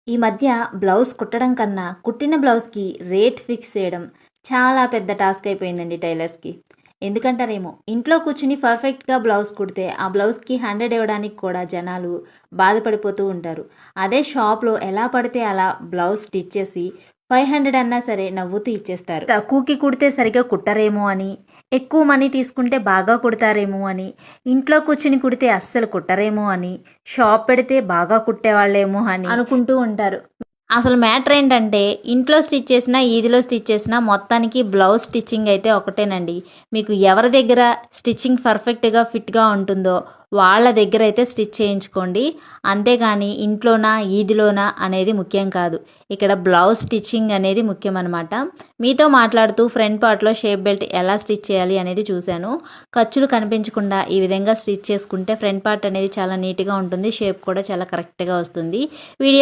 ఈ మధ్య బ్లౌజ్ కుట్టడం కన్నా కుట్టిన బ్లౌజ్కి రేట్ ఫిక్స్ చేయడం చాలా పెద్ద టాస్క్ అయిపోయిందండి టైలర్స్కి. ఎందుకంటారేమో, ఇంట్లో కూర్చుని పర్ఫెక్ట్గా బ్లౌజ్ కుడితే ఆ బ్లౌజ్కి 100 ఇవ్వడానికి కూడా జనాలు బాధపడిపోతూ ఉంటారు. అదే షాప్లో ఎలా పడితే అలా బ్లౌజ్ స్టిచ్ చేసి 500 అన్నా సరే నవ్వుతూ ఇచ్చేస్తారు. తక్కువకి కుడితే సరిగా కుట్టరేమో అని, ఎక్కువ మనీ తీసుకుంటే బాగా కుడతారేమో అని, ఇంట్లో కూర్చుని కుడితే అస్సలు కుట్టరేమో అని, షాప్ పెడితే బాగా కుట్టేవాళ్ళేమో అని అనుకుంటూ ఉంటారు. అసలు మ్యాటర్ ఏంటంటే, ఇంట్లో స్టిచ్ చేసినా ఈదిలో స్టిచ్ చేసినా మొత్తానికి బ్లౌజ్ స్టిచ్చింగ్ అయితే ఒకటేనండి. మీకు ఎవరి దగ్గర స్టిచ్చింగ్ పర్ఫెక్ట్గా ఫిట్గా ఉంటుందో వాళ్ళ దగ్గర అయితే స్టిచ్ చేయించుకోండి. అంతేగాని ఇంట్లోనా ఈదిలోనా అనేది ముఖ్యం కాదు. ఇక్కడ బ్లౌజ్ స్టిచ్చింగ్ అనేది ముఖ్యం అనమాట. మీతో మాట్లాడుతూ ఫ్రంట్ పార్ట్లో షేప్ బెల్ట్ ఎలా స్టిచ్ చేయాలి అనేది చూశాను. ఖర్చులు కనిపించకుండా ఈ విధంగా స్టిచ్ చేసుకుంటే ఫ్రంట్ పార్ట్ అనేది చాలా నీట్గా ఉంటుంది. షేప్ కూడా చాలా కరెక్ట్గా వస్తుంది. వీడియో